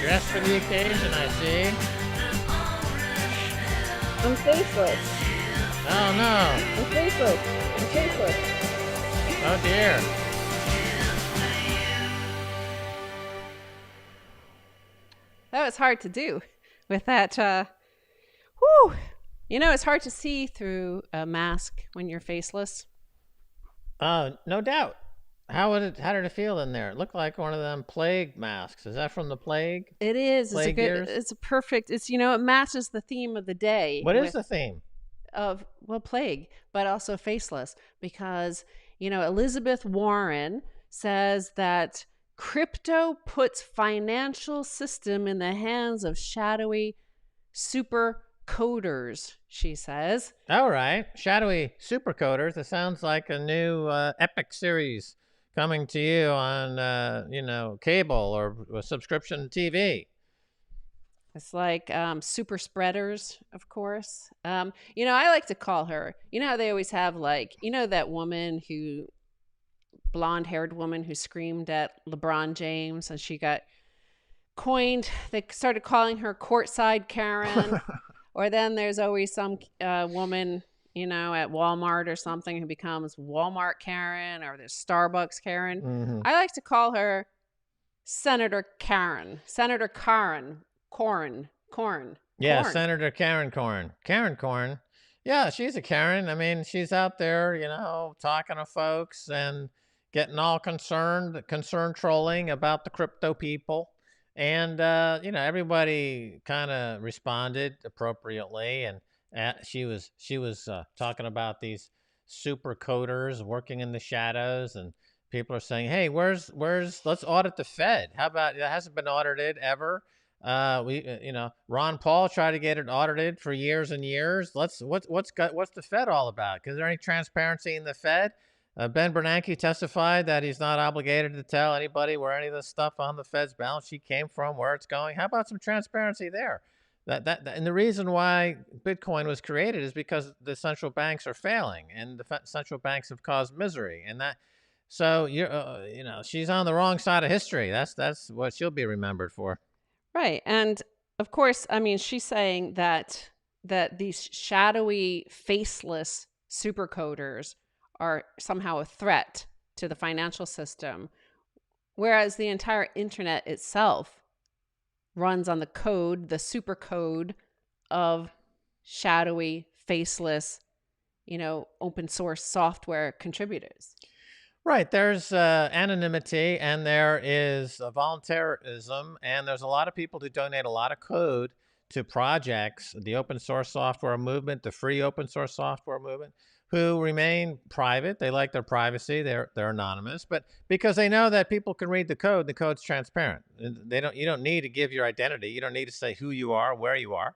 Dressed for the occasion, I see. I'm faceless. Oh no. I'm faceless. I'm faceless. Oh dear. That was hard to do with that. Whew. You know, it's hard to see through a mask when you're faceless. No doubt. How did it feel in there? It looked like one of them plague masks. Is that from the plague? It is. It's a Plague good. years? It's a perfect. It's it matches the theme of the day. What is the theme? Of plague, but also faceless, because Elizabeth Warren says that crypto puts financial system in the hands of shadowy super coders, she says. All right. Shadowy Supercoders. That sounds like a new epic series coming to you on, cable or a subscription TV. It's like super spreaders, of course. I like to call her, how they always have that woman blonde-haired woman who screamed at LeBron James and she got coined. They started calling her courtside Karen. Or then there's always some woman, at Walmart or something who becomes Walmart Karen, or there's Starbucks Karen. Mm-hmm. I like to call her Senator Karren. Senator Karren. Corn. Yeah, Corn. Senator Karen Corn. Karen Corn. Yeah, she's a Karen. I mean, she's out there, talking to folks and getting all concerned trolling about the crypto people. And, everybody kind of responded appropriately. And she was talking about these super coders working in the shadows. And people are saying, hey, let's audit the Fed. How about, it hasn't been audited ever. Ron Paul tried to get it audited for years and years. What's the Fed all about? Is there any transparency in the Fed? Ben Bernanke testified that he's not obligated to tell anybody where any of the stuff on the Fed's balance sheet came from, where it's going. How about some transparency there? And the reason why Bitcoin was created is because the central banks are failing, and the central banks have caused misery, and that. So she's on the wrong side of history. That's what she'll be remembered for. Right. And of course, I mean, she's saying that these shadowy, faceless supercoders are somehow a threat to the financial system, whereas the entire internet itself runs on the super code of shadowy, faceless, open source software contributors. Right. There's anonymity, and there is voluntarism, and there's a lot of people who donate a lot of code to projects, the open source software movement, the free open source software movement, who remain private. They like their privacy. They're anonymous, but because they know that people can read the code's transparent. You don't need to give your identity. You don't need to say who you are, where you are,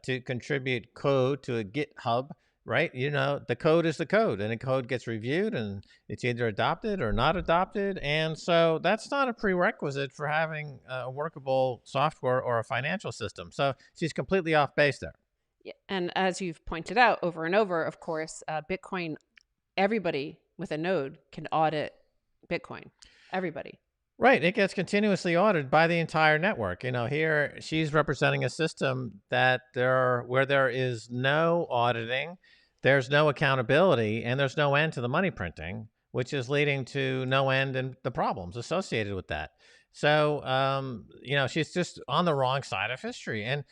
to contribute code to a GitHub. Right? The code is the code, and the code gets reviewed, and it's either adopted or not adopted. And so that's not a prerequisite for having a workable software or a financial system. So she's completely off base there. Yeah. And as you've pointed out over and over, of course, Bitcoin, everybody with a node can audit Bitcoin. Everybody. Right. It gets continuously audited by the entire network. Here she's representing a system where there is no auditing, there's no accountability, and there's no end to the money printing, which is leading to no end in the problems associated with that. So, she's just on the wrong side of history. And,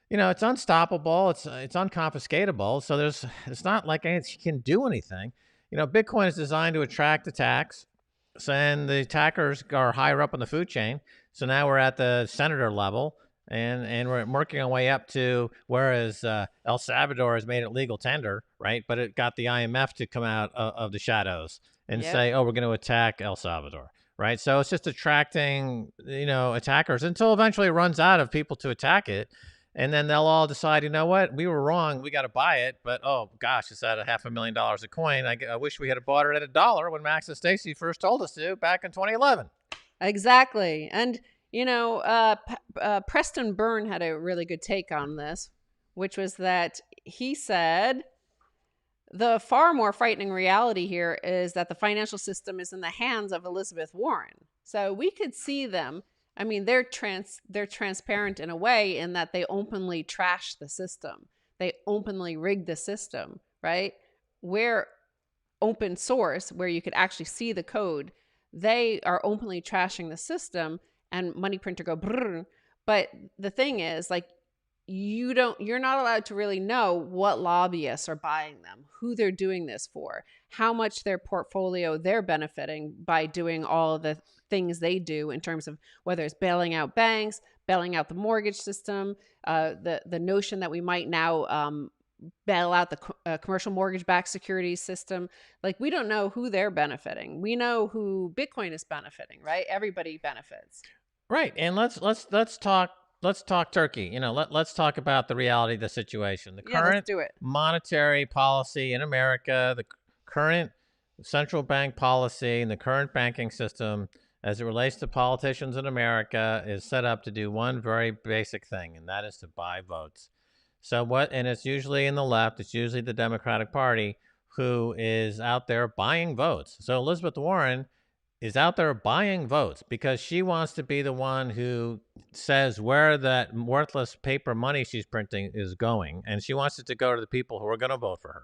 it's unstoppable. It's unconfiscatable. So it's not like she can do anything. Bitcoin is designed to attract attacks. And the attackers are higher up on the food chain. So now we're at the senator level, and we're working our way up to, whereas El Salvador has made it legal tender, right? But it got the IMF to come out of the shadows and say, oh, we're going to attack El Salvador, right? So it's just attracting, attackers until eventually it runs out of people to attack it. And then they'll all decide, you know what, we were wrong. We got to buy it. But, oh, gosh, it's at $500,000 a coin. I wish we had bought it at $1 when Max and Stacy first told us to back in 2011. Exactly. And, Preston Byrne had a really good take on this, which was that he said the far more frightening reality here is that the financial system is in the hands of Elizabeth Warren. So we could see them I mean, they're transparent in a way in that they openly trash the system. They openly rig the system, right? Where open source, where you could actually see the code, they are openly trashing the system, and money printer go brrr. But the thing is, like, you're not allowed to really know what lobbyists are buying them, who they're doing this for, how much their portfolio they're benefiting by doing all of the things they do in terms of whether it's bailing out banks, bailing out the mortgage system, the notion that we might now bail out the commercial mortgage-backed securities system. Like, we don't know who they're benefiting. We know who Bitcoin is benefiting, right? Everybody benefits. Right. And let's talk Turkey. You know, let's talk about the reality of the situation. The Yeah, let's current do it. monetary policy in America, the current central bank policy and the current banking system as it relates to politicians in America is set up to do one very basic thing, and that is to buy votes. So what, and it's usually in the left, it's usually the Democratic Party who is out there buying votes. So Elizabeth Warren is out there buying votes because she wants to be the one who says where that worthless paper money she's printing is going. And she wants it to go to the people who are going to vote for her.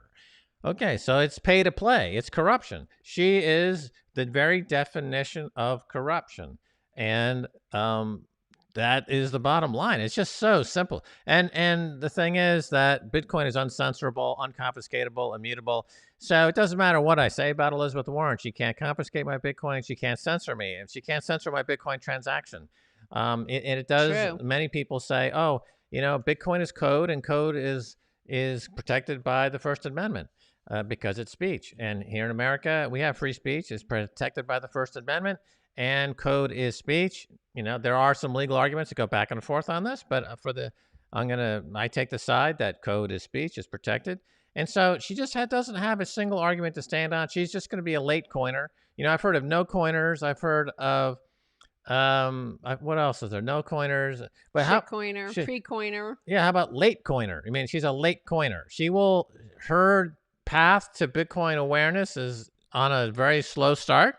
Okay, so it's pay to play. It's corruption. She is the very definition of corruption. And that is the bottom line. It's just so simple. And the thing is that Bitcoin is uncensorable, unconfiscatable, immutable. So it doesn't matter what I say about Elizabeth Warren. She can't confiscate my Bitcoin. She can't censor me. And she can't censor my Bitcoin transaction. And it does. True. Many people say, oh, you know, Bitcoin is code, and code is protected by the First Amendment. Because it's speech. And here in America, we have free speech. It's protected by the First Amendment, and code is speech. You know, there are some legal arguments that go back and forth on this, but I take the side that code is speech, is protected. And so she just doesn't have a single argument to stand on. She's just going to be a late coiner. You know, I've heard of no coiners. I've heard of, what else is there? No coiners. But how Shitcoiner, pre-coiner. Yeah, how about late coiner? I mean, she's a late coiner. Her path to Bitcoin awareness is on a very slow start,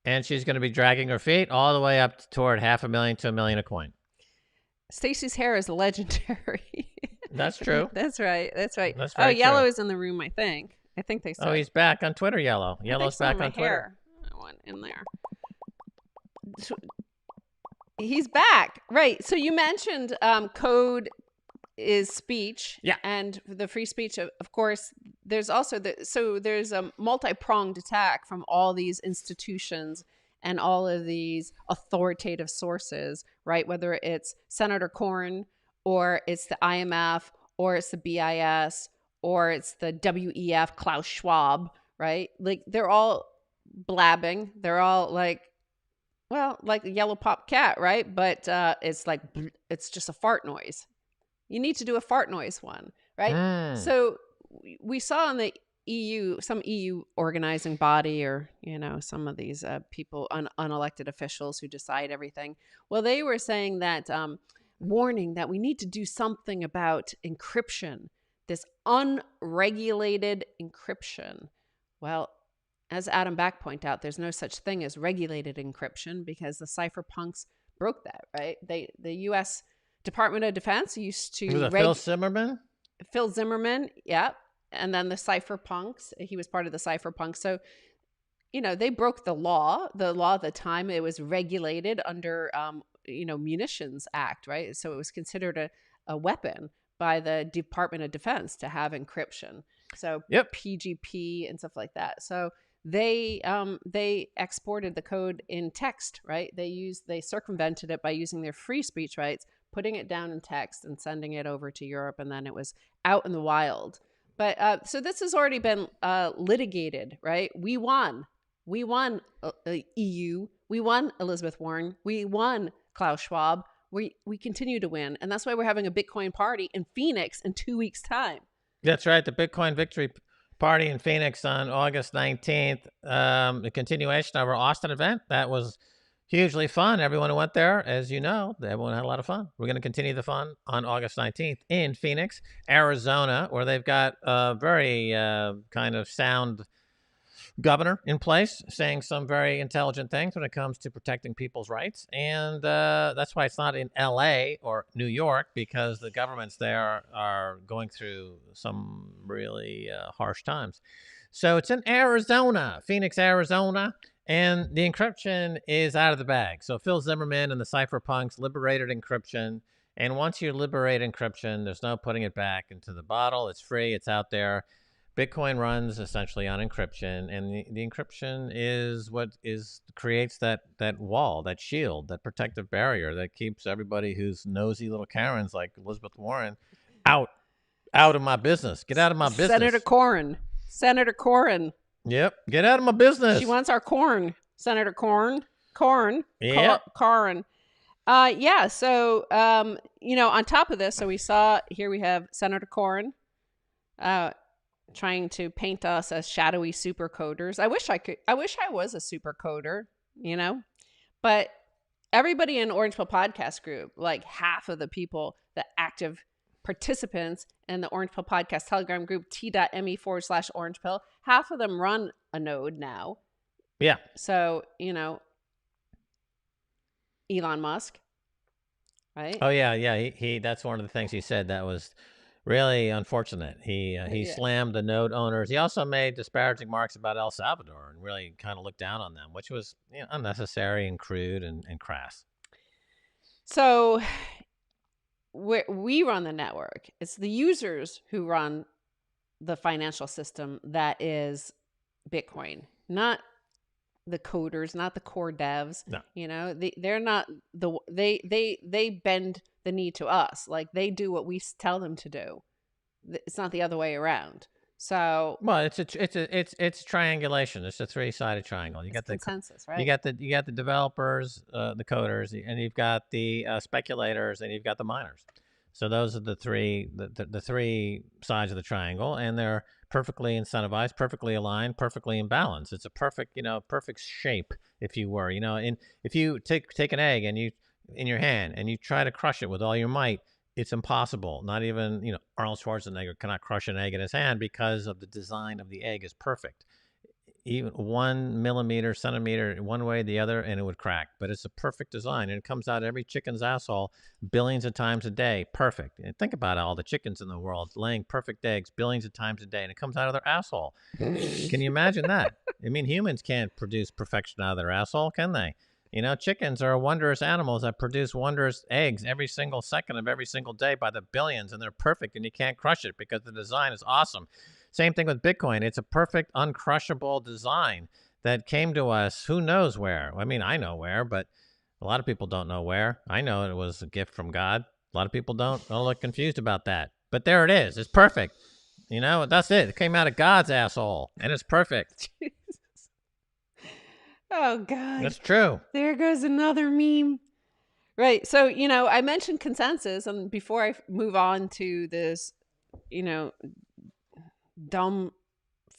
and she's going to be dragging her feet all the way up toward $500,000 to $1 million a coin. Stacy's hair is legendary. That's true. That's right. That's right. That's Oh, very Yellow true. is in the room, I think. I think they said. Oh, he's back on Twitter, Yellow. Yellow's back on Twitter. Hair. I want in there. He's back. Right. So you mentioned code is speech. Yeah. And the free speech, of course, there's also there's a multi-pronged attack from all these institutions and all of these authoritative sources, right? Whether it's Senator Karren, or it's the IMF, or it's the BIS, or it's the WEF, Klaus Schwab, right? Like, they're all blabbing. They're all like, well, like a yellow pop cat, right? But it's like, it's just a fart noise. You need to do a fart noise one, right? So we saw in the EU, some EU organizing body, or, you know, some of these people, unelected officials who decide everything. Well, they were saying that, warning that we need to do something about encryption, this unregulated encryption. Well, as Adam Back pointed out, there's no such thing as regulated encryption because the cypherpunks broke that, right? The U.S. Department of Defense used to... Was it Phil Zimmerman? Phil Zimmerman, yeah. And then the cypherpunks, he was part of the cypherpunks. So, you know, they broke the law at the time. It was regulated under, Munitions Act, right? So it was considered a weapon by the Department of Defense to have encryption. So PGP and stuff like that. So they exported the code in text, right? They circumvented it by using their free speech rights, putting it down in text and sending it over to Europe, and then it was out in the wild. But so this has already been litigated, right? We won. We won EU. We won Elizabeth Warren. We won Klaus Schwab. We continue to win, and that's why we're having a Bitcoin party in Phoenix in 2 weeks' time. That's right. The Bitcoin Victory Party in Phoenix on August 19th. The continuation of our Austin event. That was hugely fun. Everyone who went there, as you know, everyone had a lot of fun. We're going to continue the fun on August 19th in Phoenix, Arizona, where they've got a very kind of sound governor in place saying some very intelligent things when it comes to protecting people's rights. And that's why it's not in LA or New York, because the governments there are going through some really harsh times. So it's in Arizona, Phoenix, Arizona. And the encryption is out of the bag. So Phil Zimmerman and the cypherpunks liberated encryption. And once you liberate encryption, there's no putting it back into the bottle. It's free. It's out there. Bitcoin runs essentially on encryption, and the encryption is what creates that wall, that shield, that protective barrier that keeps everybody who's nosy little Karens like Elizabeth Warren out of my business. Get out of my business. Senator Karren. Yep, get out of my business. She wants our corn. Senator Karren. Yeah. Karren. Yeah. So, on top of this, so we saw here we have Senator Karren, trying to paint us as shadowy super coders. I wish I was a super coder, but everybody in Orange Pill podcast group, like half of the people, the active participants in the Orange Pill podcast Telegram group, t.me/Orange Pill, half of them run a node now. Yeah. So, Elon Musk, right? Oh yeah. He that's one of the things he said that was really unfortunate. He slammed the node owners. He also made disparaging remarks about El Salvador and really kind of looked down on them, which was unnecessary and crude and crass. So we run the network. It's the users who run the financial system that is Bitcoin, not the coders, not the core devs. No. They're not they bend the knee to us. Like they do what we tell them to do. It's not the other way around. So it's triangulation. It's a three-sided triangle. You got the consensus, right? You got the developers, the coders, and you've got the speculators, and you've got the miners. So those are the three sides of the triangle, and they're perfectly incentivized, perfectly aligned, perfectly in balance. It's a perfect shape, if you were. And if you take an egg and you in your hand and you try to crush it with all your might, it's impossible. Not even Arnold Schwarzenegger cannot crush an egg in his hand because of the design of the egg is perfect. Even 1 millimeter, centimeter, one way or the other, and it would crack. But it's a perfect design, and it comes out of every chicken's asshole billions of times a day. Perfect. And think about all the chickens in the world laying perfect eggs billions of times a day, and it comes out of their asshole. Can you imagine that? I mean, humans can't produce perfection out of their asshole, can they? Chickens are wondrous animals that produce wondrous eggs every single second of every single day by the billions, and they're perfect, and you can't crush it because the design is awesome. Same thing with Bitcoin. It's a perfect, uncrushable design that came to us who knows where. I mean, I know where, but a lot of people don't know where. I know it was a gift from God. A lot of people don't look confused about that. But there it is. It's perfect. That's it. It came out of God's asshole, and it's perfect. Oh, God. That's true. There goes another meme. Right. So, I mentioned consensus, and before I move on to this, dumb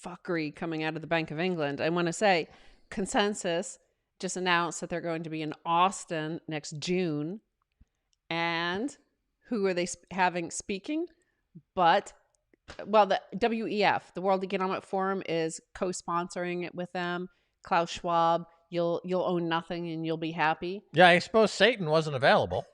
fuckery coming out of the Bank of England, I want to say Consensus just announced that they're going to be in Austin next June. And who are they having speaking? The WEF, the World Economic Forum, is co-sponsoring it with them. Klaus Schwab, you'll own nothing and you'll be happy. Yeah, I suppose Satan wasn't available.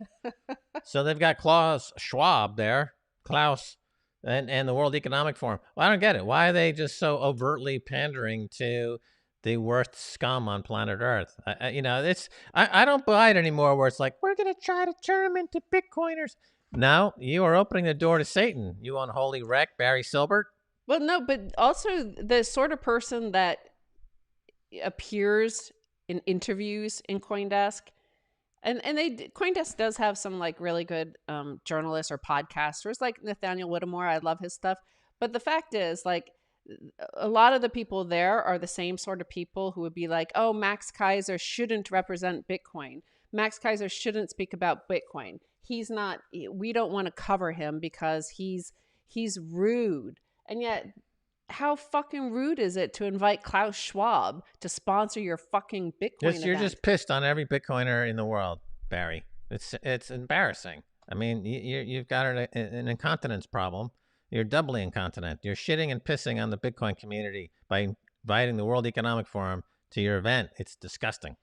So they've got Klaus Schwab there, Klaus, and the World Economic Forum. Well, I don't get it. Why are they just so overtly pandering to the worst scum on planet Earth? I don't buy it anymore where it's like, we're going to try to turn them into Bitcoiners. No, you are opening the door to Satan, you unholy wreck, Barry Silbert. Well, no, but also the sort of person that appears in interviews in CoinDesk, and CoinDesk does have some like really good journalists or podcasters like Nathaniel Whittemore. I love his stuff. But the fact is, like, a lot of the people there are the same sort of people who would be like, oh, Max Kaiser shouldn't represent Bitcoin. Max Kaiser shouldn't speak about Bitcoin. He's not, we don't want to cover him because he's rude. And yet, how fucking rude is it to invite Klaus Schwab to sponsor your fucking Bitcoin event? You're just pissed on every Bitcoiner in the world, Barry. It's embarrassing. I mean, you've got an incontinence problem. You're doubly incontinent. You're shitting and pissing on the Bitcoin community by inviting the World Economic Forum to your event. It's disgusting.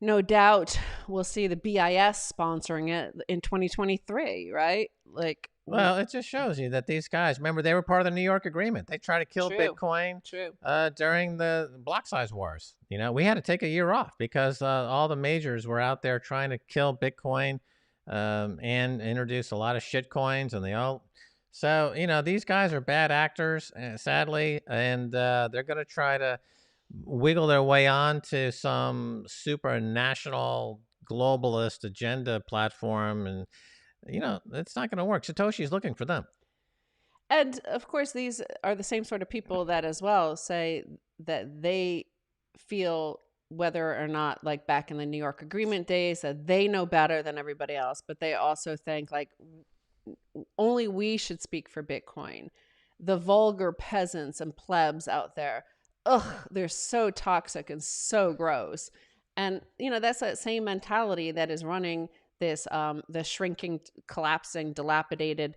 No doubt we'll see the BIS sponsoring it in 2023, right? Like, Well, it just shows you that these guys, remember, they were part of the New York Agreement. They tried to kill true, Bitcoin true. during the block size wars. You know, we had to take a year off because all the majors were out there trying to kill Bitcoin and introduce a lot of shit coins, and they all. So, you know, these guys are bad actors, sadly, and they're going to try to wiggle their way onto some supranational globalist agenda platform, and you know it's not going to work. Satoshi's looking for them. And of course, these are the same sort of people that as well say that they feel, whether or not, like back in the New York Agreement days, that they know better than everybody else, but they also think like only we should speak for Bitcoin. The vulgar peasants and plebs out there, they're so toxic and so gross. And, you know, that's that same mentality that is running this, the shrinking, collapsing, dilapidated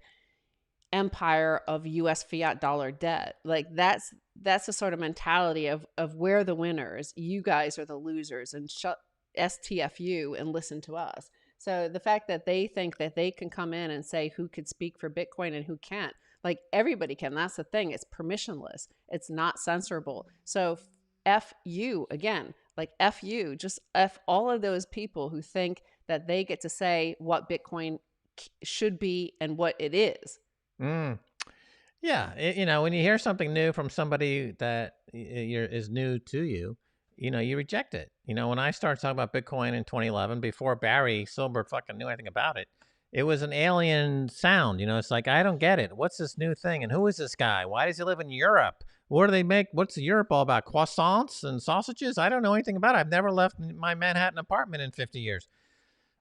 empire of US fiat dollar debt. Like that's the sort of mentality of we're the winners, you guys are the losers, and shut STFU and listen to us. So the fact that they think that they can come in and say who could speak for Bitcoin and who can't, like everybody can. That's the thing. It's permissionless. It's not censorable. So F you again, like F you, just F all of those people who think that they get to say what Bitcoin should be and what it is. Yeah, you know, when you hear something new from somebody that is new to you, you know, you reject it. You know, when I started talking about Bitcoin in 2011, before Barry Silbert fucking knew anything about it, it was an alien sound. You know, it's like, I don't get it. What's this new thing? And who is this guy? Why does he live in Europe? What do they make? What's Europe all about? Croissants and sausages? I don't know anything about it. I've never left my Manhattan apartment in 50 years.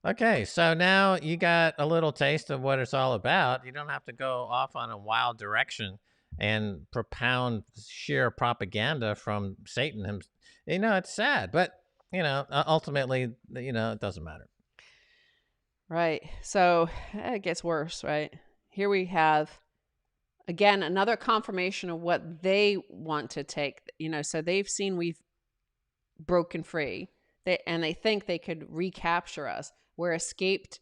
Okay, so now you got a little taste of what it's all about. You don't have to go off on a wild direction and propound sheer propaganda from Satan. You know, it's sad, but, you know, ultimately, you know, it doesn't matter. Right. So it gets worse, right? Here we have, again, another confirmation of what they want to take. You know, so they've seen we've broken free, and they think they could recapture us. We're escaped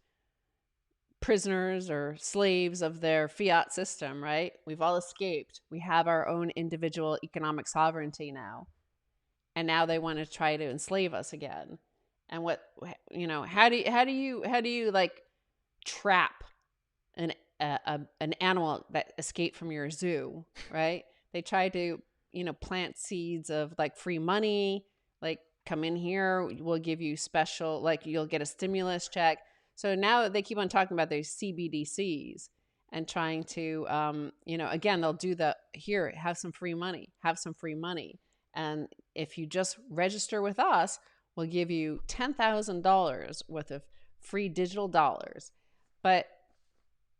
prisoners or slaves of their fiat system, right? We've all escaped. We have our own individual economic sovereignty now. And now they want to try to enslave us again. And what, you know, how do you like trap an animal that escaped from your zoo, right? They try to, you know, plant seeds of like free money, like come in here, we'll give you special, like you'll get a stimulus check. So now they keep on talking about these CBDCs and trying to, you know, again, they'll do the, here, have some free money. And if you just register with us, we'll give you $10,000 worth of free digital dollars. But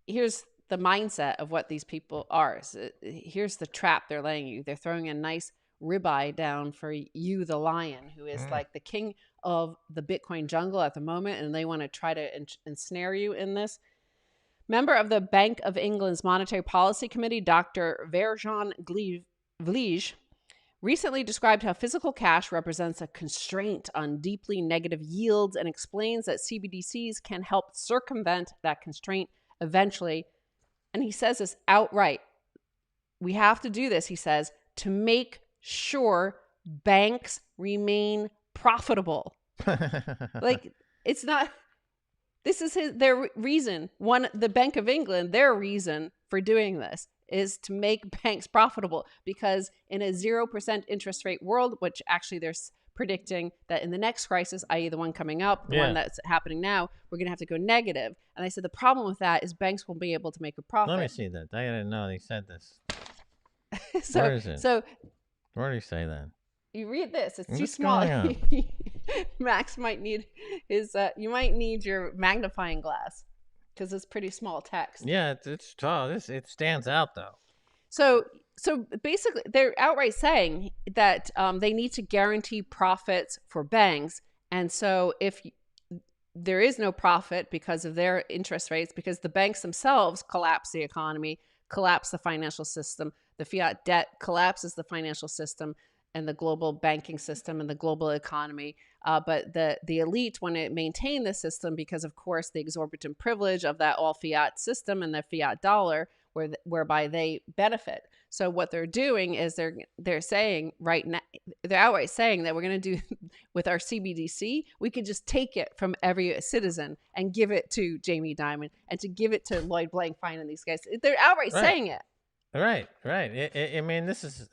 here's the mindset of what these people are. So here's the trap they're laying you. They're throwing a nice ribeye down for you, the lion, who is like the king of the Bitcoin jungle at the moment, and they want to try to ensnare you in this. Member of the Bank of England's Monetary Policy Committee, Dr. Verjan Vlij, recently described how physical cash represents a constraint on deeply negative yields and explains that CBDCs can help circumvent that constraint eventually. And he says this outright. We have to do this, he says, to make sure banks remain profitable. Like, it's not, this is their reason. The Bank of England, their reason for doing this is to make banks profitable, because in a 0% interest rate world, which actually they're predicting that in the next crisis, i.e. the one coming up, the one that's happening now, we're going to have to go negative. And I said, the problem with that is banks won't be able to make a profit. Let me see that. I didn't know they said this. So, where is it? So where do you say that? You read this. It's too What's small. going on? Max might need his, you might need your magnifying glass, because it's pretty small text. Yeah, it's tall. It stands out though. So basically, they're outright saying that they need to guarantee profits for banks, and so if there is no profit because of their interest rates, because the banks themselves collapse the economy, collapse the financial system, the fiat debt collapses the financial system, and the global banking system and the global economy. But the elite want to maintain the system because, of course, the exorbitant privilege of that all fiat system and the fiat dollar, whereby they benefit. So what they're doing is they're saying right now, they're outright saying that we're going to do with our CBDC, we could just take it from every citizen and give it to Jamie Dimon and to give it to Lloyd Blankfein and these guys. They're outright saying it. Right. I mean, this is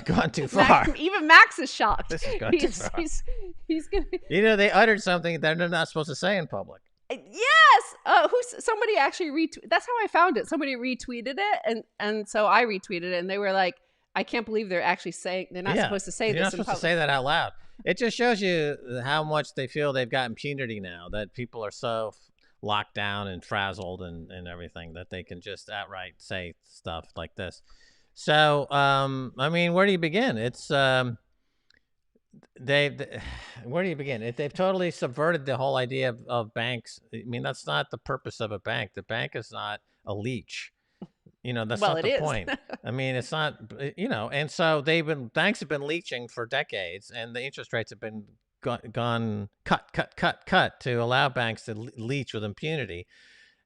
gone too far. Even Max is shocked. This has gone too far. He's gonna. They uttered something that they're not supposed to say in public. Yes. Somebody actually retweeted. That's how I found it. Somebody retweeted it, and so I retweeted it, and they were like, "I can't believe they're actually saying they're not supposed to say this." You're not supposed to say that out loud. It just shows you how much they feel they've got impunity now. That people are so locked down and frazzled and everything that they can just outright say stuff like this. So, I mean, where do you begin? It's where do you begin? They've totally subverted the whole idea of banks. I mean, that's not the purpose of a bank. The bank is not a leech. That's not the point. I mean, it's not, and so banks have been leeching for decades, and the interest rates have been gone cut to allow banks to leech with impunity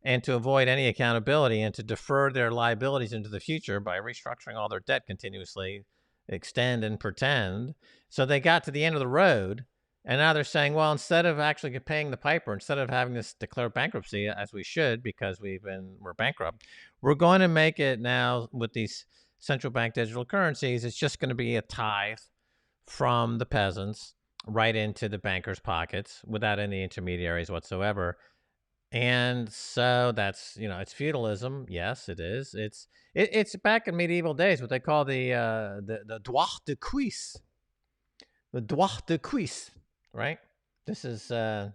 and to avoid any accountability and to defer their liabilities into the future by restructuring all their debt continuously, extend and pretend. So they got to the end of the road, and now they're saying, well, instead of actually paying the piper, instead of having this declare bankruptcy as we should because we're bankrupt, we're going to make it now with these central bank digital currencies. It's just going to be a tithe from the peasants right into the bankers' pockets without any intermediaries whatsoever. And so that's, it's feudalism. Yes, it is. It's back in medieval days, what they call the droit de cuisse. The droit de cuisse, right? This is, are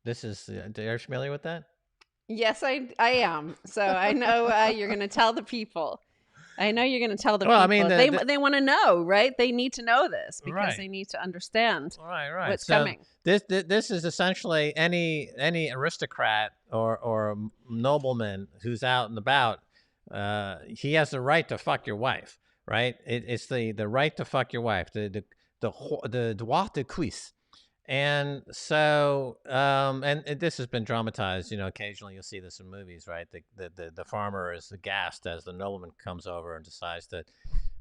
you familiar with that? Yes, I am. So I know you're going to tell the people. I know you're going to tell the people. I mean, they want to know, right? They need to know this because they need to understand what's coming. This is essentially any aristocrat or nobleman who's out and about. He has the right to fuck your wife, right? It's the right to fuck your wife, the droit de cuisse. And so, and this has been dramatized. Occasionally you'll see this in movies, right? The farmer is aghast as the nobleman comes over and decides to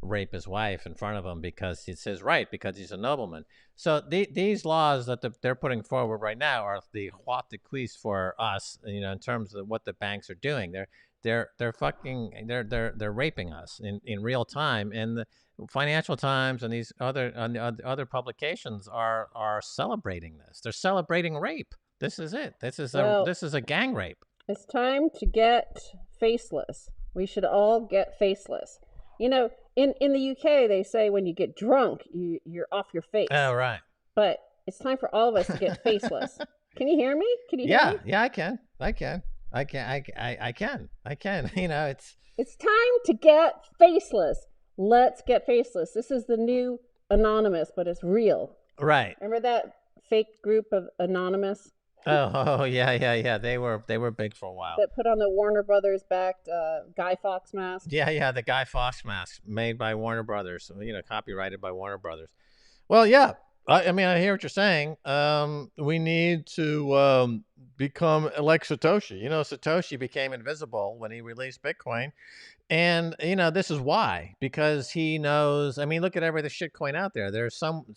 rape his wife in front of him because it's his right, because he's a nobleman. So these laws that they're putting forward right now are the droit de cuisse for us. In terms of what the banks are doing, they're raping us in real time, and the Financial Times and these other publications are celebrating this. They're celebrating rape. This is it. This is a gang rape. It's time to get faceless. We should all get faceless. In the UK, they say when you get drunk, you're off your face. Oh, right. But it's time for all of us to get faceless. Can you hear me? Can you hear me? Yeah, I can. It's time to get faceless. Let's get faceless. This is the new Anonymous, but it's real. Right. Remember that fake group of Anonymous? Oh yeah. They were big for a while. That put on the Warner Brothers backed Guy Fawkes mask. Yeah, the Guy Fawkes mask made by Warner Brothers. Copyrighted by Warner Brothers. Well, yeah. I mean, I hear what you're saying. We need to become like Satoshi. Satoshi became invisible when he released Bitcoin. And, this is why, because he knows, I mean, look at every the shitcoin out there.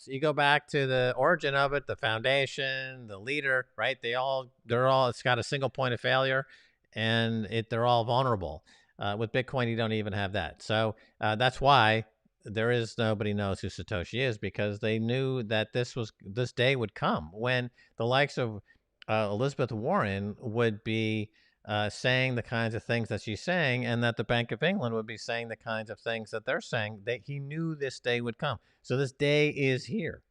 You go back to the origin of it, the foundation, the leader, right? They're all, it's got a single point of failure and they're all vulnerable. With Bitcoin, you don't even have that. So that's why nobody knows who Satoshi is, because they knew that this day would come when the likes of Elizabeth Warren would be saying the kinds of things that she's saying, and that the Bank of England would be saying the kinds of things that they're saying. That he knew this day would come. So this day is here.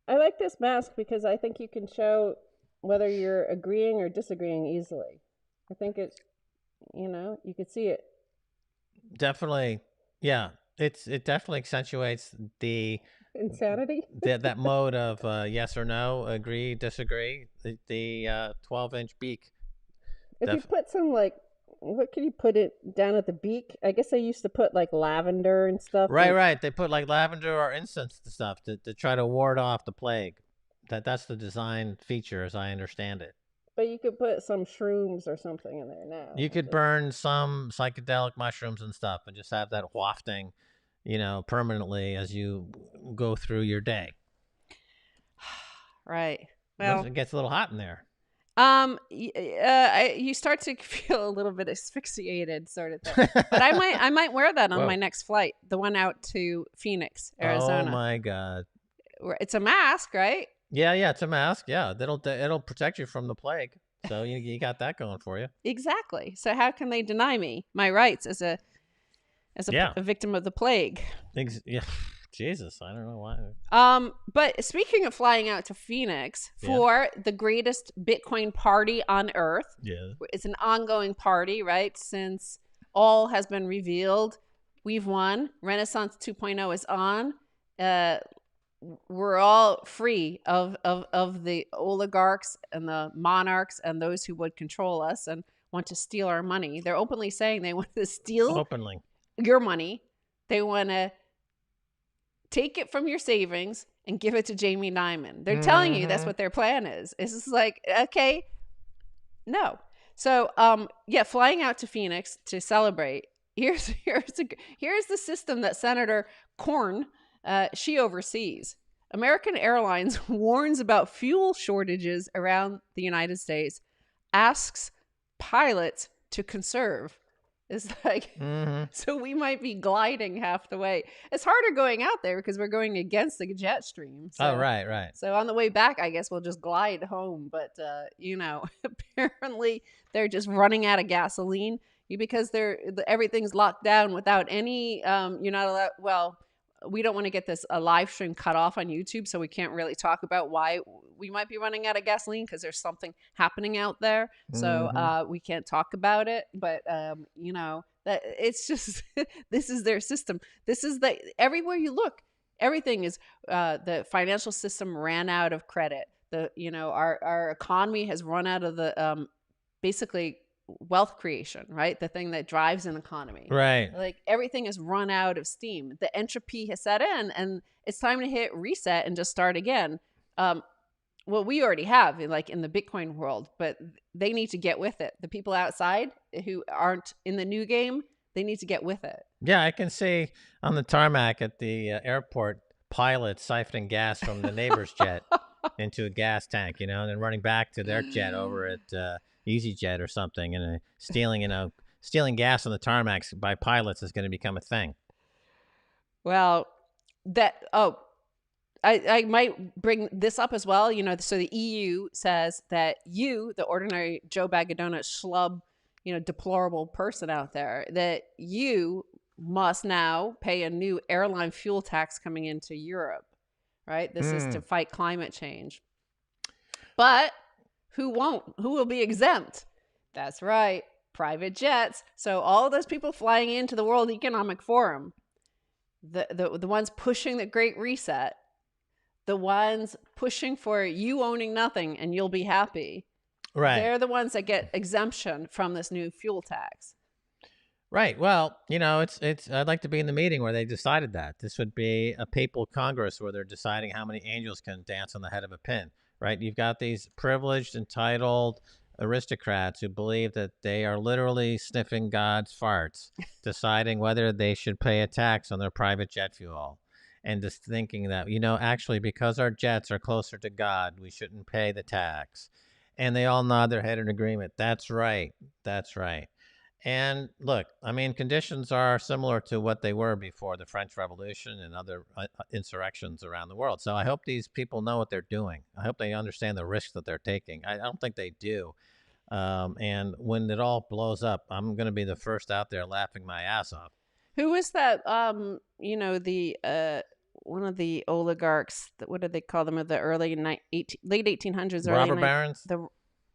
I like this mask because I think you can show whether you're agreeing or disagreeing easily. I think it, you could see it. Definitely. Yeah. It definitely accentuates the insanity. that mode of yes or no, agree, disagree. The 12-inch beak. If you put some what could you put it down at the beak? I guess I used to put like lavender and stuff. Right, right. They put like lavender or incense and stuff to try to ward off the plague. That's the design feature, as I understand it. But you could put some shrooms or something in there now. You could burn some psychedelic mushrooms and stuff, and just have that wafting, permanently as you go through your day. Right. Well, it gets a little hot in there. You start to feel a little bit asphyxiated, sort of thing. But I might wear that on my next flight, the one out to Phoenix, Arizona. Oh my God! It's a mask, right? Yeah, it's a mask. Yeah, it'll protect you from the plague. So you got that going for you. Exactly. So how can they deny me my rights as a victim of the plague? Yeah. Jesus, I don't know why. But speaking of flying out to Phoenix for the greatest Bitcoin party on earth, it's an ongoing party, right? Since all has been revealed, we've won. Renaissance 2.0 is on. We're all free of the oligarchs and the monarchs and those who would control us and want to steal our money. They're openly saying they want to steal your money. They want to take it from your savings and give it to Jamie Dimon. They're telling you that's what their plan is. It's just like, okay, no. So, flying out to Phoenix to celebrate. Here's the system that Senator Karren she oversees. American Airlines warns about fuel shortages around the United States, asks pilots to conserve. It's like, so we might be gliding half the way. It's harder going out there because we're going against the jet stream. So, right. So on the way back, I guess we'll just glide home. But, apparently they're just running out of gasoline because everything's locked down without any, you're not allowed, well, we don't want to get this live stream cut off on YouTube, so we can't really talk about why we might be running out of gasoline because there's something happening out there. So we can't talk about it. But that it's just this is their system. This is everywhere you look, everything is the financial system ran out of credit. Our economy has run out of the basically wealth creation, right? The thing that drives an economy, right? Like everything has run out of steam. The entropy has set in, and it's time to hit reset and just start again. Well, we already have, like in the Bitcoin world, but they need to get with it. The people outside who aren't in the new game, they need to get with it. Yeah, I can see on the tarmac at the airport, pilots siphoning gas from the neighbor's jet into a gas tank, and then running back to their jet over at EasyJet or something, and stealing gas on the tarmacs by pilots is going to become a thing. Well, I might bring this up as well. So the EU says that you, the ordinary Joe Bag of Donuts schlub, deplorable person out there, that you must now pay a new airline fuel tax coming into Europe, right? This is to fight climate change. But who won't? Who will be exempt? That's right, private jets. So all of those people flying into the World Economic Forum, the ones pushing the Great Reset, the ones pushing for you owning nothing and you'll be happy. Right. They're the ones that get exemption from this new fuel tax. Right. Well, it's I'd like to be in the meeting where they decided that. This would be a papal congress where they're deciding how many angels can dance on the head of a pin. Right? You've got these privileged, entitled aristocrats who believe that they are literally sniffing God's farts, deciding whether they should pay a tax on their private jet fuel, and just thinking that, actually, because our jets are closer to God, we shouldn't pay the tax. And they all nod their head in agreement. That's right. That's right. And look, conditions are similar to what they were before the French Revolution and other insurrections around the world. So I hope these people know what they're doing. I hope they understand the risks that they're taking. I don't think they do. And when it all blows up, I'm going to be the first out there laughing my ass off. Who was that? One of the oligarchs. What did they call them? Of the late 1800s. Robber barons.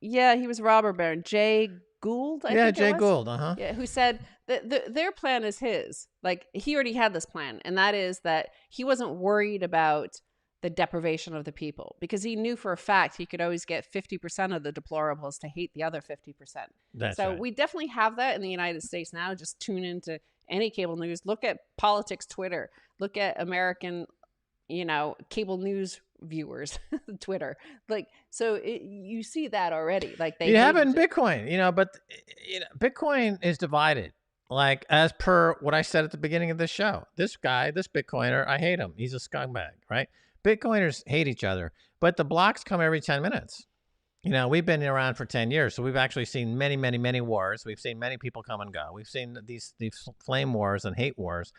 He was robber baron. Jay Gould, I think Jay Gould, Yeah, who said that their plan is his. Like, he already had this plan, and that is that he wasn't worried about the deprivation of the people, because he knew for a fact he could always get 50% of the deplorables to hate the other 50%. That's So right. we definitely have that in the United States now. Just tune into any cable news, look at politics Twitter, look at American, cable news viewers Twitter. Like, so you see that already. Like, they You have hate it in each other. Bitcoin, but Bitcoin is divided. Like, as per what I said at the beginning of this show, this guy, this Bitcoiner, I hate him. He's a scumbag, right? Bitcoiners hate each other, but the blocks come every 10 minutes. We've been around for 10 years, so we've actually seen many, many, many wars. We've seen many people come and go. We've seen these flame wars and hate wars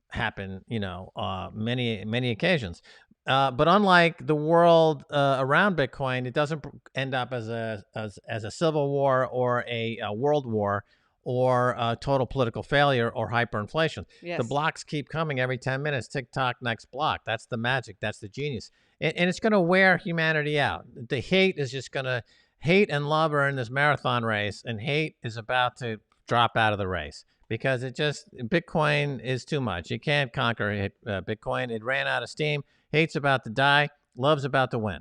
happen, many, many occasions. But unlike the world around Bitcoin, it doesn't end up as a civil war or a world war or a total political failure or hyperinflation. Yes. The blocks keep coming every 10 minutes. Tick-tock, next block. That's the magic. That's the genius. And it's going to wear humanity out. The hate is just going to hate, and love are in this marathon race, and hate is about to drop out of the race because Bitcoin is too much. You can't conquer Bitcoin. It ran out of steam. Hate's about to die. Love's about to win.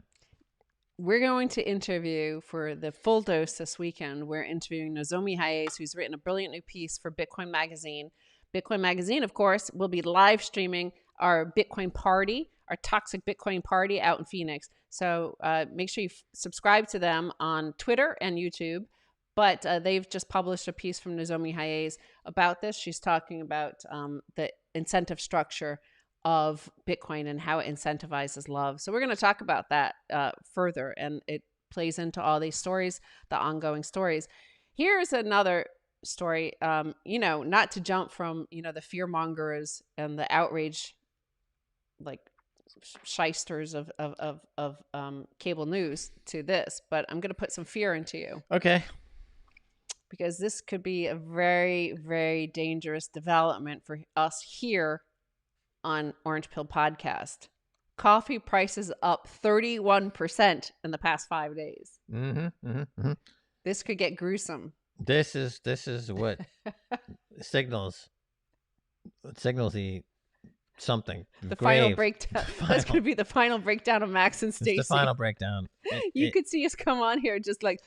We're going to interview for the full dose this weekend. We're interviewing Nozomi Hayes, who's written a brilliant new piece for Bitcoin Magazine. Bitcoin Magazine, of course, will be live streaming our Bitcoin party, our Toxic Bitcoin party out in Phoenix. So make sure you subscribe to them on Twitter and YouTube. But they've just published a piece from Nozomi Hayes about this. She's talking about the incentive structure of Bitcoin and how it incentivizes love. So we're going to talk about that further, and it plays into all these stories, the ongoing stories. Here's another story, not to jump from, the fear mongers and the outrage, like shysters of cable news to this, but I'm going to put some fear into you. Okay. Because this could be a very, very dangerous development for us here on Orange Pill Podcast. Coffee prices up 31% in the past 5 days. This could get gruesome. This is what signals the something. The grave. Final breakdown. That's going to be the final breakdown of Max and Stacy. It's the final breakdown. You could see us come on here just like.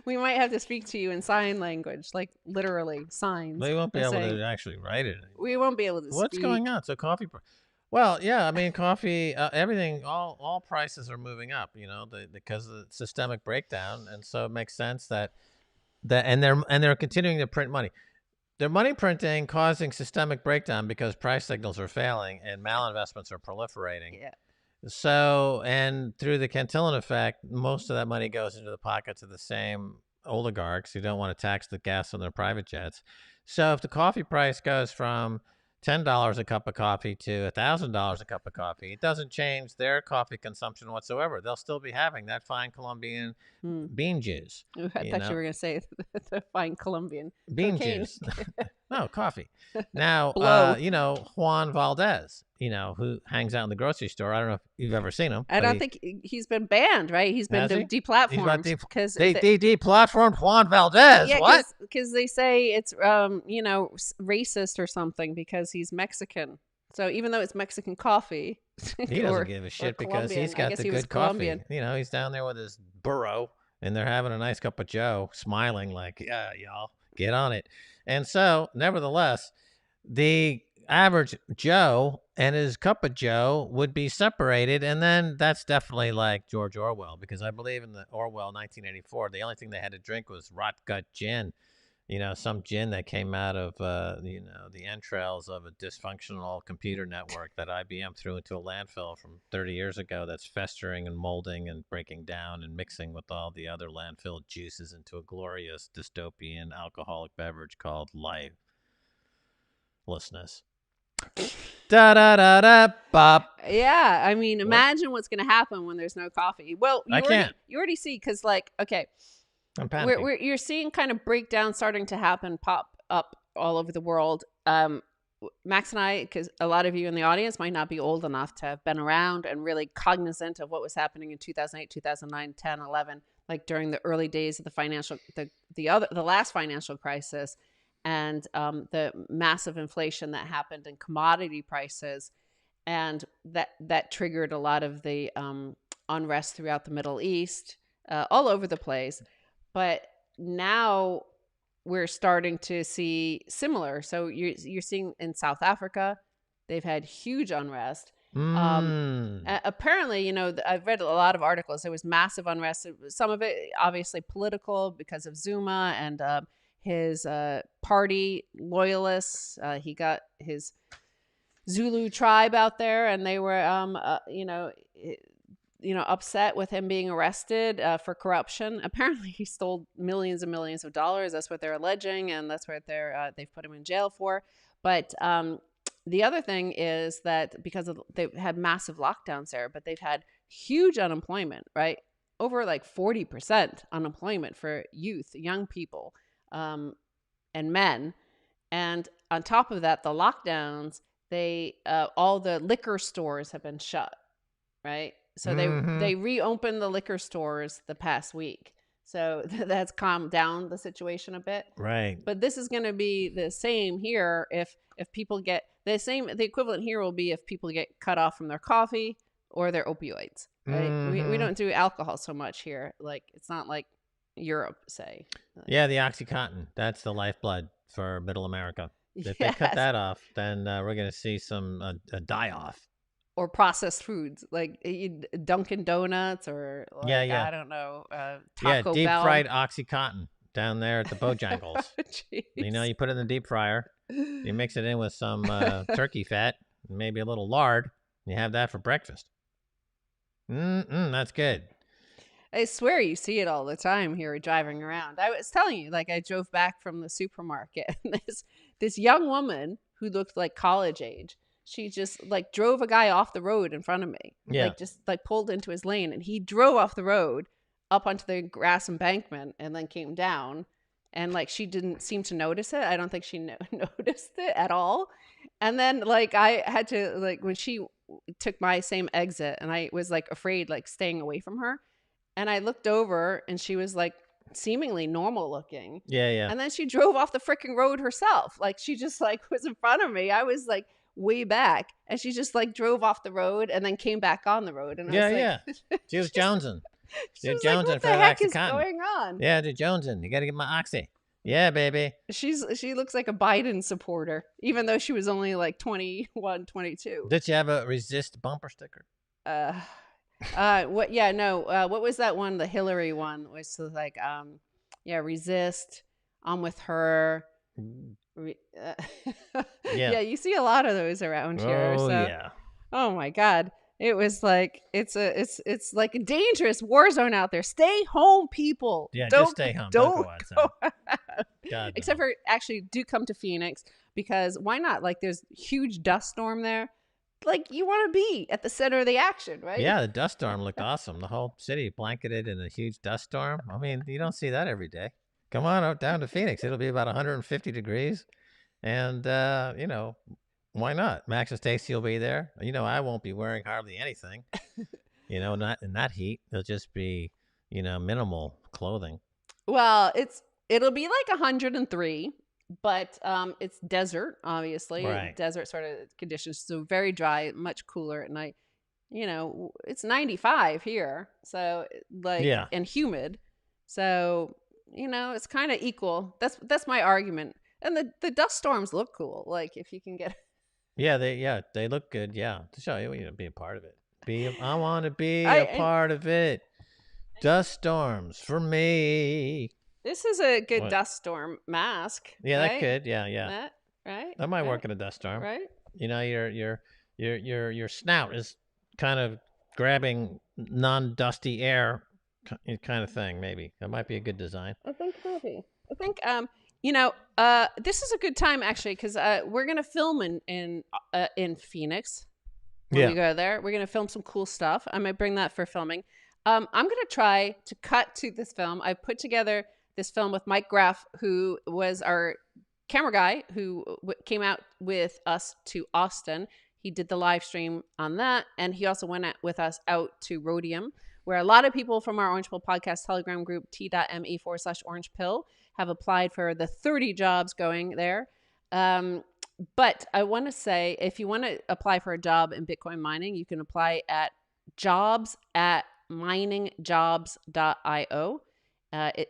We might have to speak to you in sign language, like literally signs. We won't be able to actually write it. We won't be able to What's speak. going on? So coffee. Well, yeah, I mean, coffee, everything, all prices are moving up, because of the systemic breakdown. And so it makes sense that and they're continuing to print money. They're money printing, causing systemic breakdown because price signals are failing and malinvestments are proliferating. Yeah. So, and through the Cantillon effect, most of that money goes into the pockets of the same oligarchs who don't want to tax the gas on their private jets. So if the coffee price goes from $10 a cup of coffee to $1,000 a cup of coffee, it doesn't change their coffee consumption whatsoever. They'll still be having that fine Colombian bean juice. I thought you were going to say the fine Colombian bean cocaine. Juice. No, coffee. Now, Juan Valdez, who hangs out in the grocery store. I don't know if you've ever seen him. I don't think he's been banned, right? He's been deplatformed. Because they deplatformed Juan Valdez. Yeah, what? Because they say it's racist or something because he's Mexican. So even though it's Mexican coffee, he doesn't give a shit because he's got the good coffee. He's down there with his burro and they're having a nice cup of Joe, smiling like, yeah, y'all, get on it. And so, nevertheless, the average Joe and his cup of Joe would be separated. And then that's definitely like George Orwell, because I believe in the Orwell 1984, the only thing they had to drink was rot gut gin. Some gin that came out of, the entrails of a dysfunctional computer network that IBM threw into a landfill from 30 years ago that's festering and molding and breaking down and mixing with all the other landfill juices into a glorious dystopian alcoholic beverage called lifelessness. Da-da-da-da-bop. Yeah, I mean, imagine what's going to happen when there's no coffee. Well, you already see, because, okay, I'm panicking. You're seeing kind of breakdown starting to happen, pop up all over the world. Max and I, because a lot of you in the audience might not be old enough to have been around and really cognizant of what was happening in 2008, 2009, 10, 11, like during the early days of the last financial crisis. and the massive inflation that happened in commodity prices, and that triggered a lot of the unrest throughout the Middle East, all over the place. But now we're starting to see similar. So you're seeing in South Africa, they've had huge unrest. Apparently, I've read a lot of articles. There was massive unrest. Some of it obviously political because of Zuma and his party loyalists. He got his Zulu tribe out there, and they were, upset with him being arrested for corruption. Apparently, he stole millions and millions of dollars. That's what they're alleging, and that's what they've put him in jail for. But the other thing is that because they've had massive lockdowns there, but they've had huge unemployment, right? Over like 40% unemployment for youth, young people, and men. And on top of that, the lockdowns, all the liquor stores have been shut, right? So they reopened the liquor stores the past week. So that's calmed down the situation a bit. Right. But this is going to be the same here if people get the equivalent here will be if people get cut off from their coffee or their opioids. Right? We don't do alcohol so much here. Like, it's not like Europe, say. Yeah, the OxyContin. That's the lifeblood for middle America. If they cut that off, then we're going to see some die-off. Or processed foods, like Dunkin' Donuts or I don't know, Taco Bell. Deep fried OxyContin down there at the Bojangles. You put it in the deep fryer. You mix it in with some turkey fat, maybe a little lard. You have that for breakfast. That's good. I swear you see it all the time here driving around. I was telling you, like, I drove back from the supermarket, and this young woman who looked like college age, she just like drove a guy off the road in front of me. Yeah. Like, just like pulled into his lane, and he drove off the road up onto the grass embankment and then came down. And like, she didn't seem to notice it. I don't think she noticed it at all. And then like, I had to, like, when she took my same exit, and I was like afraid, like staying away from her. And I looked over, and she was like seemingly normal looking. Yeah. And then she drove off the freaking road herself. Like, she just like was in front of me. I was like way back, and she just like drove off the road and then came back on the road. And I was like, she was jonesing. She was like, what the heck is going on? Yeah, they're jonesing. You got to get my oxy. Yeah, baby. She looks like a Biden supporter, even though she was only like 21, 22. Did you have a resist bumper sticker? What? Yeah, no. What was that one? The Hillary one was like, resist. I'm with her. Yeah, you see a lot of those around here. Oh, so, yeah. Oh my God. It was like it's like a dangerous war zone out there. Stay home, people. Yeah, just stay home. Don't go outside. God, Except for actually do come to Phoenix, because why not? Like, there's huge dust storm there. Like, you want to be at the center of the action, right? Yeah, the dust storm looked awesome. The whole city blanketed in a huge dust storm. I mean, you don't see that every day. Come on out down to Phoenix. It'll be about 150 degrees. And, why not? Max and Stacy will be there. I won't be wearing hardly anything. Not in that heat. It'll just be, minimal clothing. Well, it'll be like 103, but it's desert, obviously. Right. Desert sort of conditions, so very dry, much cooler at night. It's 95 here, so and humid. So, it's kind of equal. That's my argument. And the dust storms look cool. Like, if you can get. Yeah, they look good. Yeah, to show you, be a part of it. I want to be a part of it. Dust storms for me. This is a good dust storm mask. Yeah, right? that could. Yeah. That, right. That might work in a dust storm. Right. Your snout is kind of grabbing non-dusty air, kind of thing. Maybe that might be a good design. I think maybe. I think this is a good time, actually, because we're gonna film in Phoenix when we go there. We're gonna film some cool stuff. I might bring that for filming. I'm gonna try to cut to this film. I put together this film with Mike Graff, who was our camera guy, who came out with us to Austin. He did the live stream on that, and he also went with us out to Rhodium, where a lot of people from our Orange Pill podcast Telegram group, t.me/Orange Pill, have applied for the 30 jobs going there. But I want to say, if you want to apply for a job in Bitcoin mining, you can apply at jobs@miningjobs.io.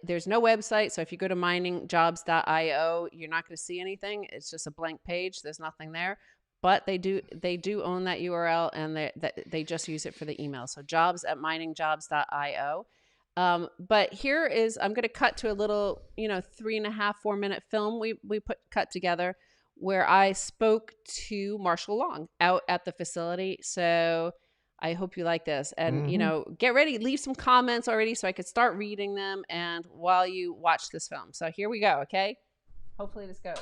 There's no website, so if you go to miningjobs.io, you're not going to see anything. It's just a blank page. There's nothing there. But they do own that URL, and they just use it for the email. So jobs@miningjobs.io. But here is, I'm going to cut to a little, 3.5, 4 minute film we cut together where I spoke to Marshall Long out at the facility. So I hope you like this, and get ready, leave some comments already so I could start reading them and while you watch this film. So here we go. Okay. Hopefully this goes.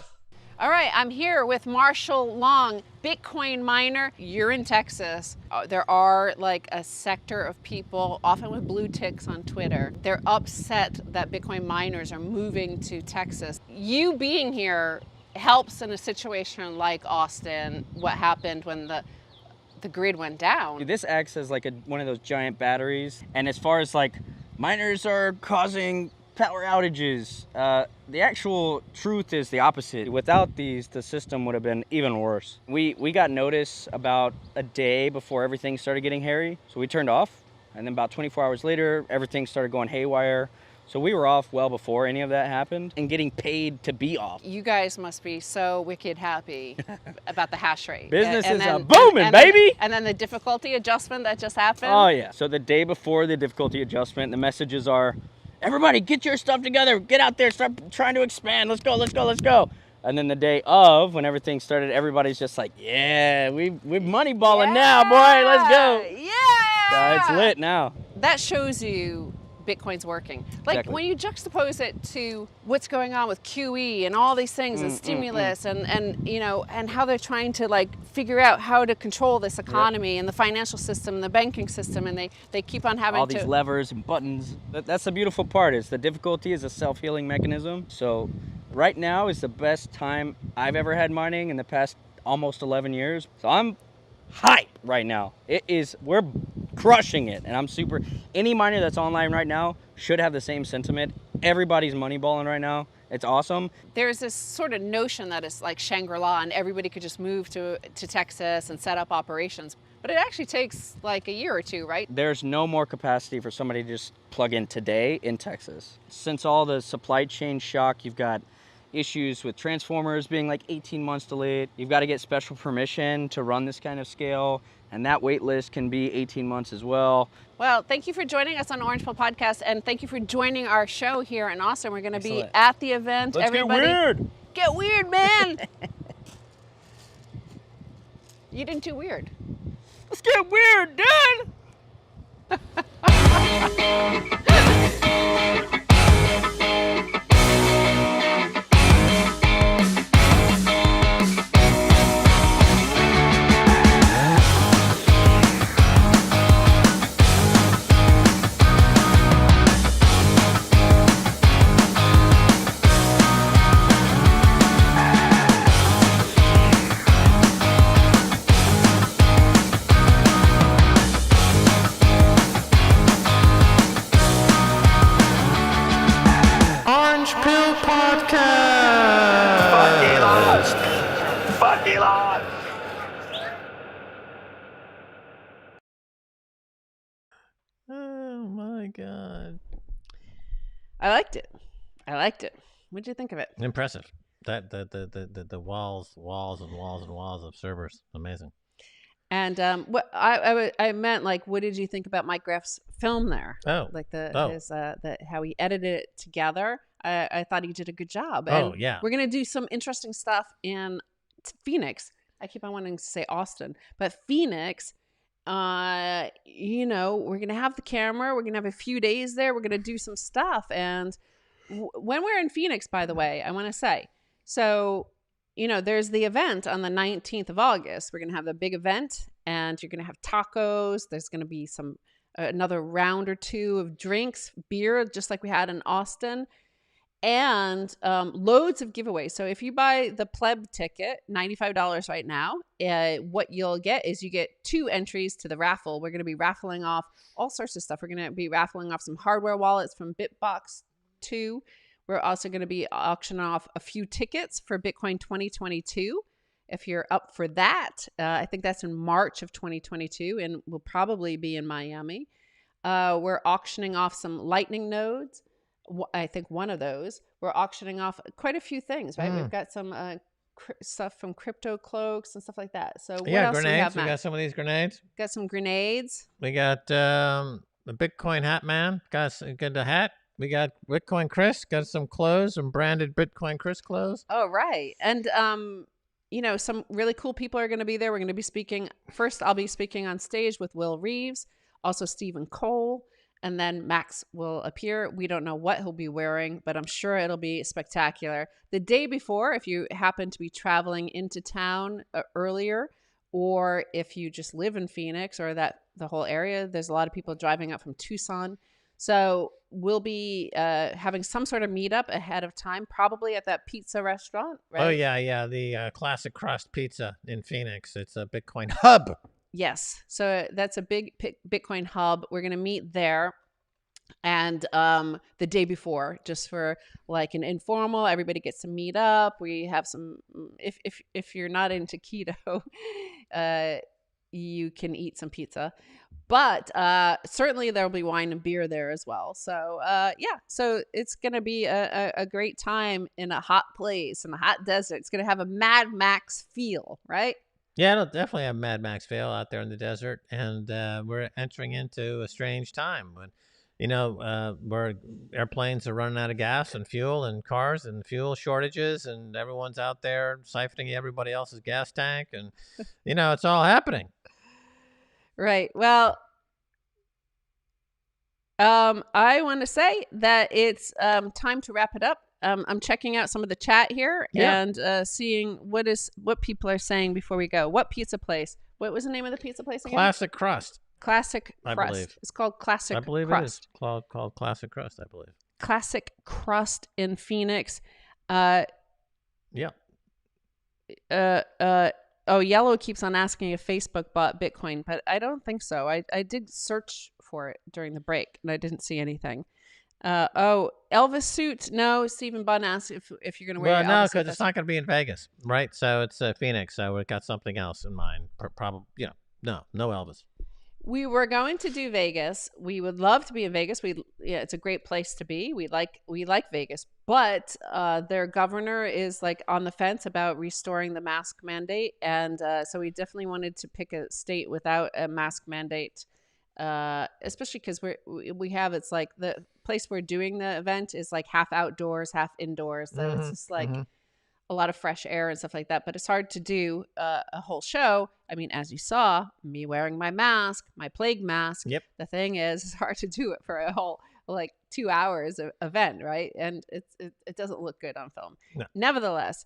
All right, I'm here with Marshall Long, Bitcoin miner. You're in Texas. There are like a sector of people, often with blue ticks on Twitter. They're upset that Bitcoin miners are moving to Texas. You being here helps in a situation like Austin, what happened when the grid went down. This acts as like one of those giant batteries. And as far as like miners are causing power outages, the actual truth is the opposite. Without these, the system would have been even worse. We got notice about a day before everything started getting hairy, so we turned off. And then about 24 hours later, everything started going haywire. So we were off well before any of that happened and getting paid to be off. You guys must be so wicked happy about the hash rate. Business is booming, baby! And then the difficulty adjustment that just happened. Oh yeah, so the day before the difficulty adjustment, the messages are, everybody get your stuff together, get out there, start trying to expand, let's go, let's go, let's go. And then the day of, when everything started, everybody's just like, yeah, we're money balling now, boy, let's go. Yeah! It's lit now. That shows you Bitcoin's working. Like Exactly. when you juxtapose it to what's going on with QE and all these things and stimulus and how they're trying to like figure out how to control this economy and the financial system and the banking system, and they keep on having all these levers and buttons. That's the beautiful part, is the difficulty is a self-healing mechanism. So right now is the best time I've ever had mining in the past almost 11 years. So I'm hype right now. We're crushing it, and I'm super. Any miner that's online right now should have the same sentiment. Everybody's money balling right now. It's awesome. There's this sort of notion that it's like Shangri-La and everybody could just move to Texas and set up operations, but it actually takes like a year or two, right? There's no more capacity for somebody to just plug in today in Texas. Since all the supply chain shock, you've got issues with transformers being like 18 months delayed. You've got to get special permission to run this kind of scale, and that wait list can be 18 months as well. Well, thank you for joining us on Orange Pill Podcast, and thank you for joining our show here in Austin. We're going to be at the event. Let's Everybody, get weird. Get weird, man. You didn't do weird. Let's get weird, dude. Orange Pill Podcast. Fuck Elon. Oh my God. I liked it. What'd you think of it? Impressive. That the walls and walls and walls of servers. Amazing. And what I meant, like, what did you think about Mike Graff's film there? Oh, like how he edited it together. I thought he did a good job. And yeah. we're gonna do some interesting stuff in Phoenix. I keep on wanting to say Austin, but Phoenix. We're gonna have the camera. We're gonna have a few days there. We're gonna do some stuff. And when we're in Phoenix, by the way, I want to say, so. There's the event on the 19th of August. We're going to have the big event, and you're going to have tacos. There's going to be another round or two of drinks, beer, just like we had in Austin, and loads of giveaways. So if you buy the pleb ticket, $95 right now, what you'll get is you get 2 entries to the raffle. We're going to be raffling off all sorts of stuff. We're going to be raffling off some hardware wallets from Bitbox 2. We're also going to be auctioning off a few tickets for Bitcoin 2022. If you're up for that, I think that's in March of 2022 and will probably be in Miami. We're auctioning off some Lightning nodes. I think one of those. We're auctioning off quite a few things, right? We've got some stuff from Crypto Cloaks and stuff like that. So what else grenades. do we have, We Matt? got some of these grenades. Got some grenades. We got the Bitcoin hat man. Got the hat. We got Bitcoin Chris. Got some clothes, some branded Bitcoin Chris clothes. Oh, right. And some really cool people are going to be there. We're going to be speaking. First, I'll be speaking on stage with Will Reeves, also Stephen Cole, and then Max will appear. We don't know what he'll be wearing, but I'm sure it'll be spectacular. The day before, if you happen to be traveling into town earlier, or if you just live in Phoenix or the whole area, there's a lot of people driving up from Tucson. So we'll be having some sort of meetup ahead of time, probably at that pizza restaurant, right? Oh, yeah. The Classic Crust Pizza in Phoenix. It's a Bitcoin hub. Yes. So that's a big Bitcoin hub. We're going to meet there. And the day before, just for like an informal, everybody gets to meet up. We have some, if you're not into keto, you can eat some pizza. But certainly there'll be wine and beer there as well. So so it's going to be a great time in a hot place, in a hot desert. It's going to have a Mad Max feel, right? Yeah, it'll definitely have Mad Max feel out there in the desert. And we're entering into a strange time when, where airplanes are running out of gas and fuel, and cars and fuel shortages, and everyone's out there siphoning everybody else's gas tank. And, it's all happening. Right. Well, I want to say that it's time to wrap it up. I'm checking out some of the chat here and seeing what people are saying before we go. What pizza place? What was the name of the pizza place again? Classic Crust. Classic I Crust. believe. It's called Classic Crust. I believe it is called Classic Crust, I believe. Classic Crust in Phoenix. Yeah. Yellow keeps on asking if Facebook bought Bitcoin, but I don't think so. I did search for it during the break, and I didn't see anything. Elvis suit? No. Stephen Bunn asked if you're going to wear your Elvis no, suit. because it's not going to be in Vegas, right? So it's Phoenix, so we've got something else in mind. Probably, no Elvis. We were going to do Vegas. We would love to be in Vegas. It's a great place to be. We like Vegas, but their governor is like on the fence about restoring the mask mandate, and so we definitely wanted to pick a state without a mask mandate, especially because we have it's like the place we're doing the event is like half outdoors, half indoors, so it's just like a lot of fresh air and stuff like that. But it's hard to do a whole show. I mean, as you saw, me wearing my mask, my plague mask. Yep. The thing is, it's hard to do it for a whole like 2 hours of event, right? And it doesn't look good on film. No. Nevertheless,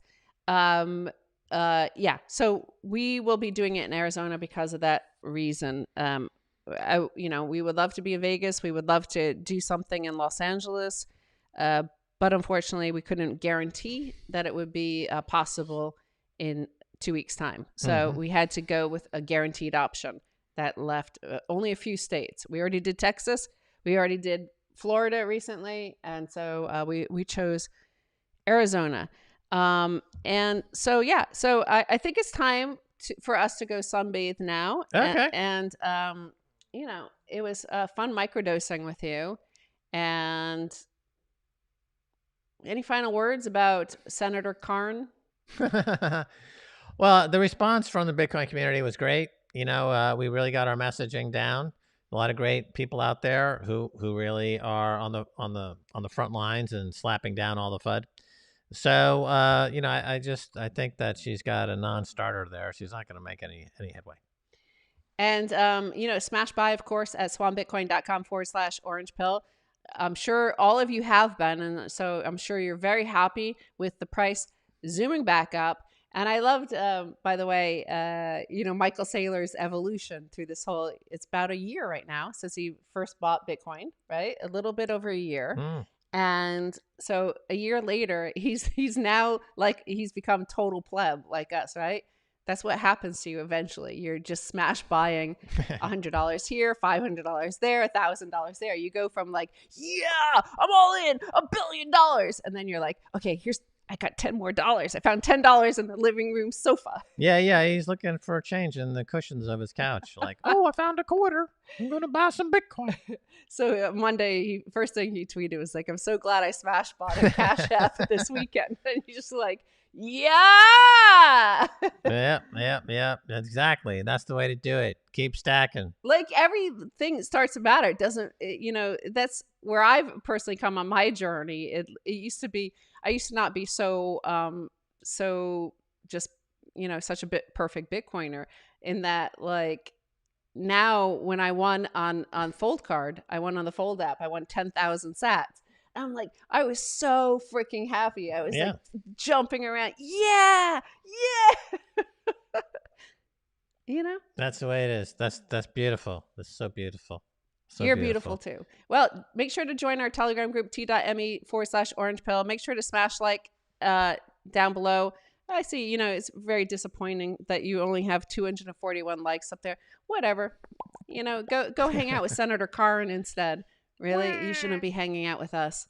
so we will be doing it in Arizona because of that reason. We would love to be in Vegas. We would love to do something in Los Angeles. But unfortunately, we couldn't guarantee that it would be possible in 2 weeks' time. So we had to go with a guaranteed option that left only a few states. We already did Texas. We already did Florida recently. And so we chose Arizona. And so, so I think it's time for us to go sunbathe now. Okay. And it was fun microdosing with you. And any final words about Senator Karren? Well, the response from the Bitcoin community was great. We really got our messaging down. A lot of great people out there who really are on the front lines and slapping down all the FUD. So I think that she's got a non-starter there. She's not going to make any headway. And smash by, of course, at swanbitcoin.com/orange pill. I'm sure all of you have been, and so I'm sure you're very happy with the price zooming back up. And I loved, by the way, Michael Saylor's evolution through this whole. It's about a year right now since he first bought Bitcoin, right? A little bit over a year, and so a year later, he's now like he's become total pleb like us, right? That's what happens to you eventually. You're just smash buying $100 here, $500 there, $1,000 there. You go from like, yeah, I'm all in, $1 billion. And then you're like, okay, I got $10 more. I found $10 in the living room sofa. Yeah. He's looking for a change in the cushions of his couch. Like, oh, I found a quarter. I'm going to buy some Bitcoin. So Monday, first thing he tweeted was like, I'm so glad I smash bought a Cash App this weekend. And he's just like, yeah. Yep. Exactly. That's the way to do it. Keep stacking. Like everything starts to matter. It doesn't, that's where I've personally come on my journey. It used to be, I used to not be so just, such a perfect Bitcoiner, in that, like, now when I won on Fold Card, I won on the Fold app, I won 10,000 sats. I'm like, I was so freaking happy. I was like jumping around. Yeah. That's the way it is. That's beautiful. That's so beautiful. So You're beautiful too. Well, make sure to join our Telegram group, t.me/orange pill. Make sure to smash like down below. I see, it's very disappointing that you only have 241 likes up there. Whatever. Go hang out with Senator Karren instead. Really? You shouldn't be hanging out with us.